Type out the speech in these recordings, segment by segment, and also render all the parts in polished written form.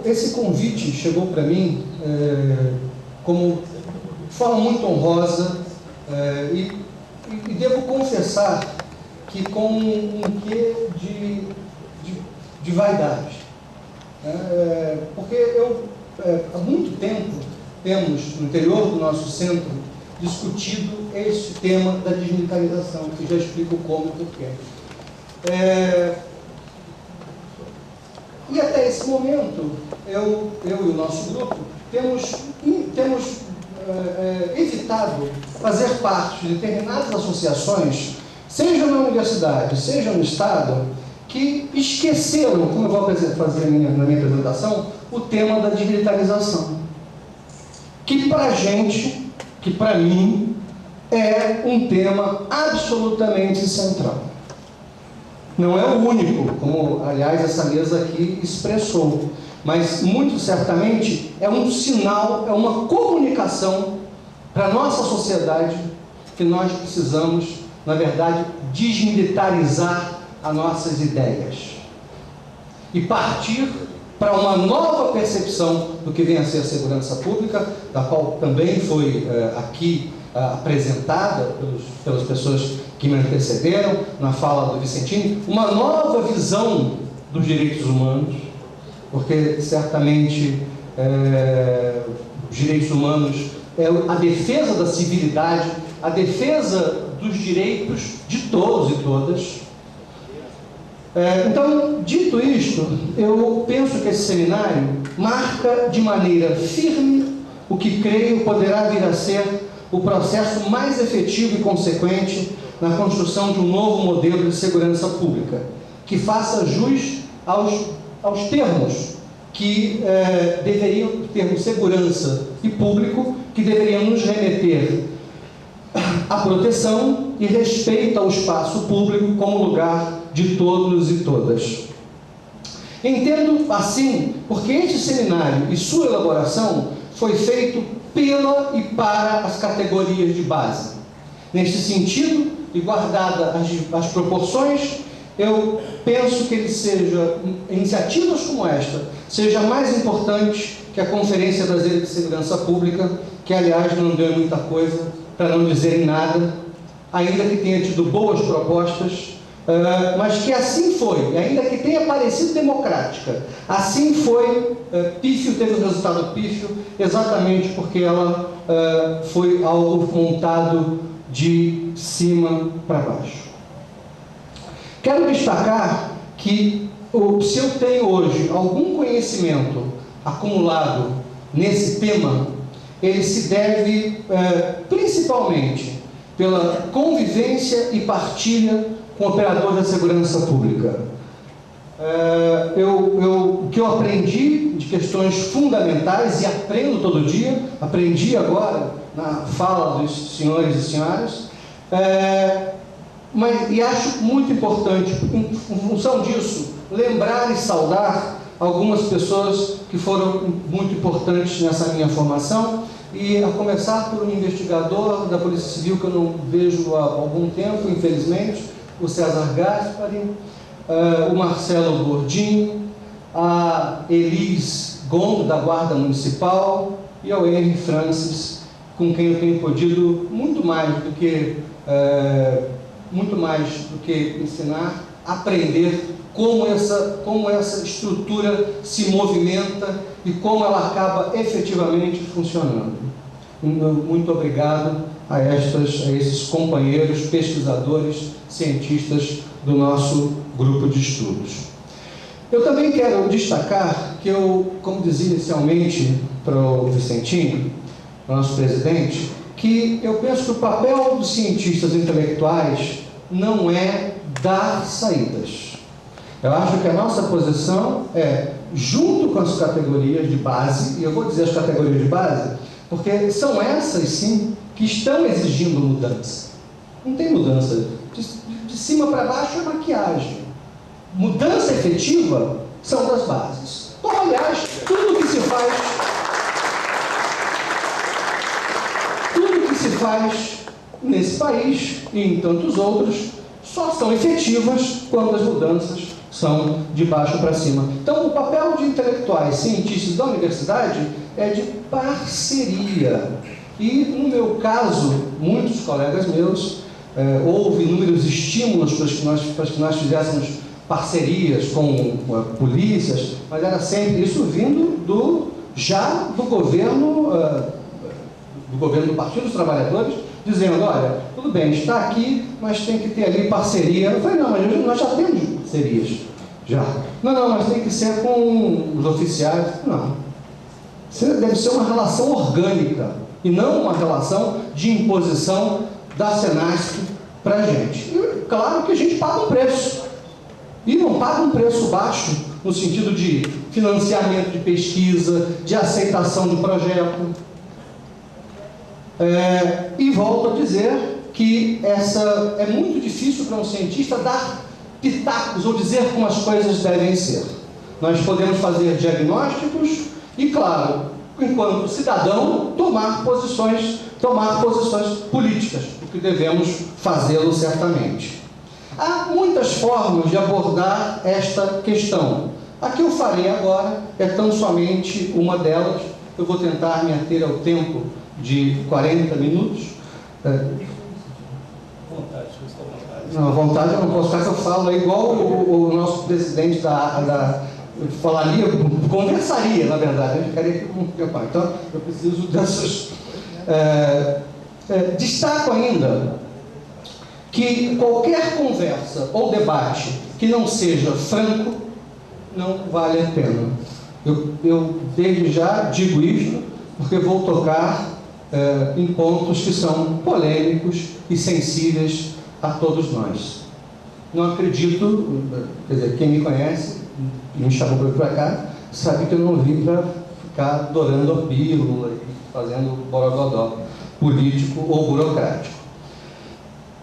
Esse convite chegou para mim como de forma muito honrosa e devo confessar que com um quê de vaidade. Porque há muito tempo temos no interior do nosso centro discutido esse tema da desmilitarização, que já explico como e porquê. E até esse momento, eu e o nosso grupo temos evitado fazer parte de determinadas associações, seja na universidade, seja no Estado, que esqueceram, como eu vou fazer na minha apresentação, o tema da desmilitarização. Que para a gente, que para mim, é um tema absolutamente central. Não é o único, como, aliás, essa mesa aqui expressou, mas, muito certamente, é um sinal, é uma comunicação para a nossa sociedade que nós precisamos, na verdade, desmilitarizar as nossas ideias e partir para uma nova percepção do que vem a ser a segurança pública, da qual também foi aqui apresentada pelas pessoas que me antecederam na fala do Vicentini, uma nova visão dos direitos humanos, porque certamente os direitos humanos é a defesa da civilidade, a defesa dos direitos de todos e todas. Então, dito isto, eu penso que esse seminário marca de maneira firme o que creio poderá vir a ser o processo mais efetivo e consequente na construção de um novo modelo de segurança pública, que faça jus aos termos que deveriam, termos segurança e público, que deveriam nos remeter à proteção e respeito ao espaço público como lugar de todos e todas. Entendo assim, porque este seminário e sua elaboração foi feito pela e para as categorias de base. Neste sentido, e guardada as proporções, eu penso que iniciativas como esta seja mais importante que a Conferência Brasileira de Segurança Pública, que, aliás, não deu muita coisa, para não dizer nada, ainda que tenha tido boas propostas, mas que assim foi, e ainda que tenha parecido democrática, assim foi pífio, teve um resultado pífio, exatamente porque ela foi algo montado de cima para baixo. Quero destacar que, se eu tenho hoje algum conhecimento acumulado nesse tema, ele se deve principalmente pela convivência e partilha com operadores da segurança pública. O que eu aprendi de questões fundamentais, e aprendo todo dia, aprendi agora na fala dos senhores e senhoras, e acho muito importante, em função disso, lembrar e saudar algumas pessoas que foram muito importantes nessa minha formação, e a começar por um investigador da Polícia Civil que eu não vejo há algum tempo, infelizmente, o César Gaspari, o Marcelo Gordinho, a Elis Gondo, da Guarda Municipal, e ao Henry Francis, com quem eu tenho podido muito mais do que ensinar, aprender como essa estrutura se movimenta e como ela acaba efetivamente funcionando. Muito obrigado a esses companheiros, pesquisadores, cientistas do nosso grupo de estudos. Eu também quero destacar que como dizia inicialmente para o Vicentini, nosso presidente, que eu penso que o papel dos cientistas intelectuais não é dar saídas. Eu acho que a nossa posição é, junto com as categorias de base, e eu vou dizer as categorias de base, porque são essas, sim, que estão exigindo mudança. Não tem mudança. De cima para baixo é maquiagem. Mudança efetiva são das bases. Então, aliás, tudo que se faz nesse país e em tantos outros só são efetivas quando as mudanças são de baixo para cima. Então, o papel de intelectuais, cientistas da universidade é de parceria. E, no meu caso, muitos colegas meus, houve inúmeros estímulos para que nós fizéssemos parcerias com polícias, mas era sempre isso vindo do governo do Partido dos Trabalhadores, dizendo, olha, tudo bem, está aqui, mas tem que ter ali parceria. Eu falei, não, mas nós já temos parcerias. Já. Não, mas tem que ser com os oficiais. Não. Deve ser uma relação orgânica e não uma relação de imposição da Senasc para a gente. E, claro que a gente paga um preço. E não paga um preço baixo, no sentido de financiamento de pesquisa, de aceitação de projeto. E volto a dizer que é muito difícil para um cientista dar pitacos ou dizer como as coisas devem ser. Nós podemos fazer diagnósticos e, claro, enquanto cidadão, tomar posições políticas, porque devemos fazê-lo certamente. Há muitas formas de abordar esta questão. A que eu farei agora é tão somente uma delas. Eu vou tentar me ater ao tempo de 40 minutos. Não, à vontade eu não posso ficar, que eu falo igual o nosso presidente conversaria, na verdade. Eu ficaria aqui com o meu pai. Então, eu preciso dessas... Destaco ainda que qualquer conversa ou debate que não seja franco não vale a pena. Eu desde já digo isto, porque vou tocar em pontos que são polêmicos e sensíveis a todos nós. Não acredito, quer dizer, quem me conhece, me chamou para cá, sabe que eu não vim para ficar adorando a pílula e fazendo borogodó político ou burocrático.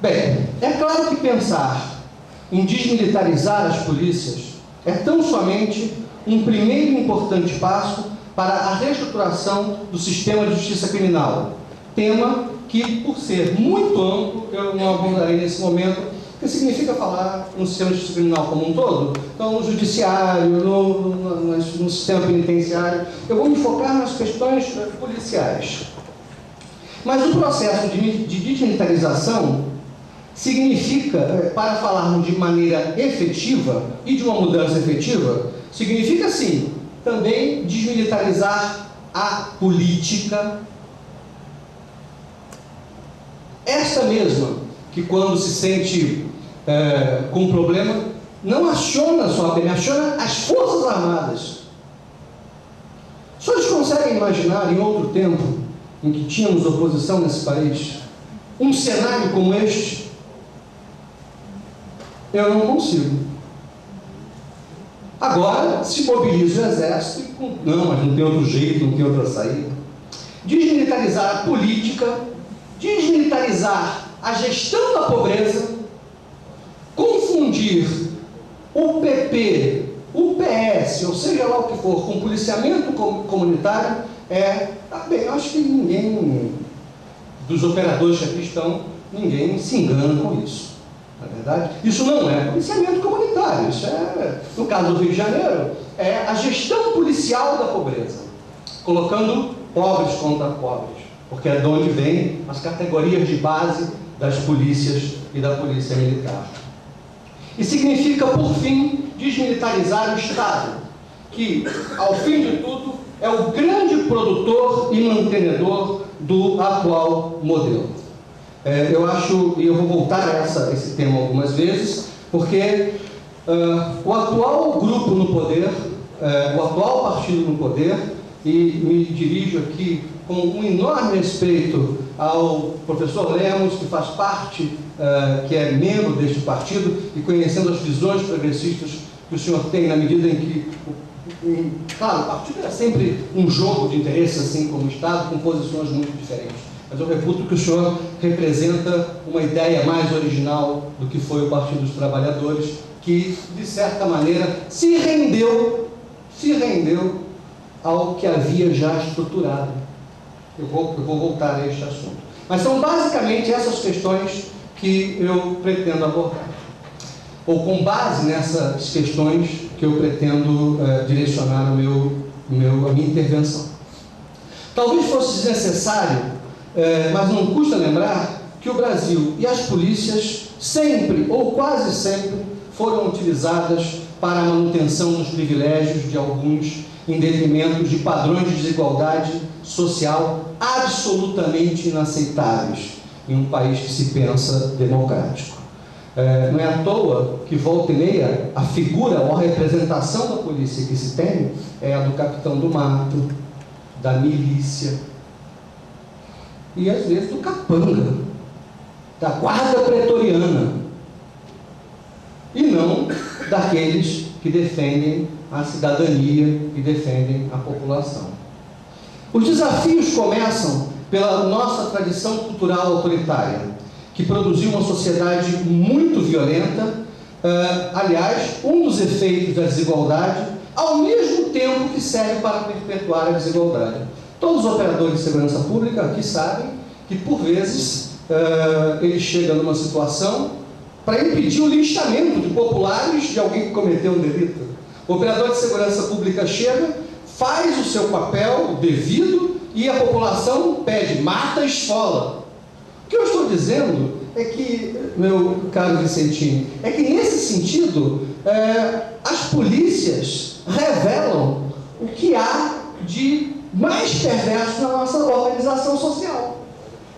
Bem, é claro que pensar em desmilitarizar as polícias é tão somente um primeiro importante passo para a reestruturação do sistema de justiça criminal, tema que, por ser muito amplo, eu não abordarei nesse momento, o que significa falar no sistema de justiça criminal como um todo. Então, no judiciário, no sistema penitenciário, eu vou me focar nas questões policiais. Mas o processo de desmilitarização significa, para falarmos de maneira efetiva e de uma mudança efetiva, significa, sim, também desmilitarizar a política. Esta mesma, que quando se sente com um problema, não aciona só a PM, aciona as Forças Armadas. Os senhores conseguem imaginar, em outro tempo, em que tínhamos oposição nesse país, um cenário como este? Eu não consigo. Agora se mobiliza o Exército e não, mas não tem outro jeito, não tem outra saída. Desmilitarizar a política, desmilitarizar a gestão da pobreza, confundir o PP, o PS, ou seja lá o que for, com policiamento comunitário, bem, eu acho que ninguém dos operadores que aqui estão, ninguém se engana com isso. Na verdade, isso não é policiamento comunitário, isso no caso do Rio de Janeiro, é a gestão policial da pobreza, colocando pobres contra pobres, porque é de onde vêm as categorias de base das polícias e da polícia militar. E significa, por fim, desmilitarizar o Estado, que, ao fim de tudo, é o grande produtor e mantenedor do atual modelo. Eu acho, e eu vou voltar a esse tema algumas vezes, porque o atual grupo no poder, o atual partido no poder, e me dirijo aqui com um enorme respeito ao professor Lemos, que faz parte, que é membro deste partido, e conhecendo as visões progressistas que o senhor tem, na medida em que, claro, o partido é sempre um jogo de interesses, assim como o Estado, com posições muito diferentes. Mas eu reputo que o senhor representa uma ideia mais original do que foi o Partido dos Trabalhadores, que, de certa maneira, se rendeu ao que havia já estruturado. Eu vou voltar a este assunto. Mas são basicamente essas questões que eu pretendo abordar. ou com base nessas questões que eu pretendo direcionar a minha intervenção. Talvez fosse desnecessário, mas não custa lembrar que o Brasil e as polícias sempre, ou quase sempre, foram utilizadas para a manutenção dos privilégios de alguns em detrimento de padrões de desigualdade social absolutamente inaceitáveis em um país que se pensa democrático. Não é à toa que, volta e meia, a figura ou a representação da polícia que se tem é a do capitão do mato, da milícia e, às vezes, do capanga, da guarda pretoriana, e não daqueles que defendem a cidadania, que defendem a população. Os desafios começam pela nossa tradição cultural autoritária, que produziu uma sociedade muito violenta. Aliás, um dos efeitos da desigualdade, ao mesmo tempo que serve para perpetuar a desigualdade. Todos os operadores de segurança pública aqui sabem que, por vezes, ele chega numa situação para impedir o linchamento de populares de alguém que cometeu um delito. O operador de segurança pública chega, faz o seu papel devido e a população pede, mata, esfola. O que eu estou dizendo é que, meu caro Vicentini, é que nesse sentido, as polícias revelam o que há de mais perverso na nossa organização social.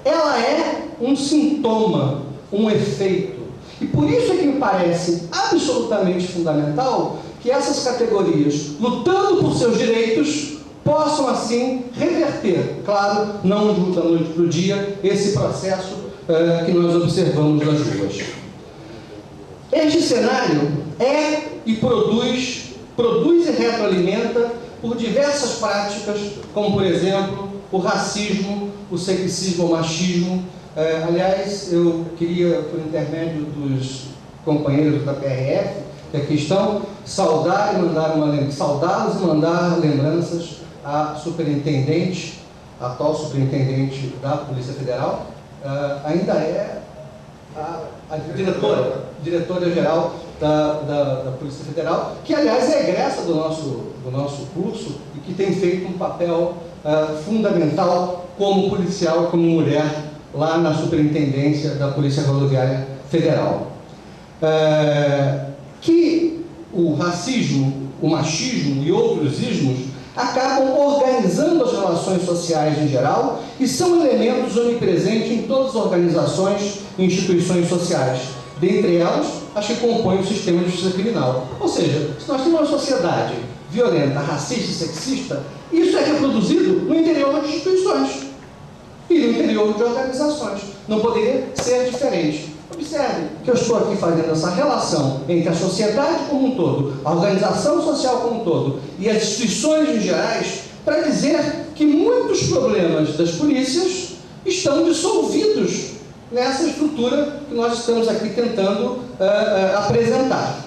Ela é um sintoma, um efeito. E por isso é que me parece absolutamente fundamental que essas categorias, lutando por seus direitos, possam assim reverter, claro, não da noite para o dia, esse processo que nós observamos nas ruas. Este cenário é e produz e retroalimenta por diversas práticas, como, por exemplo, o racismo, o sexismo, o machismo. Aliás, eu queria, por intermédio dos companheiros da PRF, que aqui estão, saudá-los e mandar lembranças à superintendente, a atual superintendente da Polícia Federal, ainda é a diretora-geral da Polícia Federal, que, aliás, é egressa do nosso curso e que tem feito um papel fundamental como policial, como mulher, lá na Superintendência da Polícia Rodoviária Federal. Que o racismo, o machismo e outros ismos acabam organizando as relações sociais em geral e são elementos onipresentes em todas as organizações e instituições sociais, dentre elas as que compõem o sistema de justiça criminal. Ou seja, se nós temos uma sociedade violenta, racista e sexista, isso é reproduzido no interior das instituições e no interior de organizações. Não poderia ser diferente. Observe que eu estou aqui fazendo essa relação entre a sociedade como um todo, a organização social como um todo e as instituições em gerais, para dizer que muitos problemas das polícias estão dissolvidos nessa estrutura que nós estamos aqui tentando apresentar.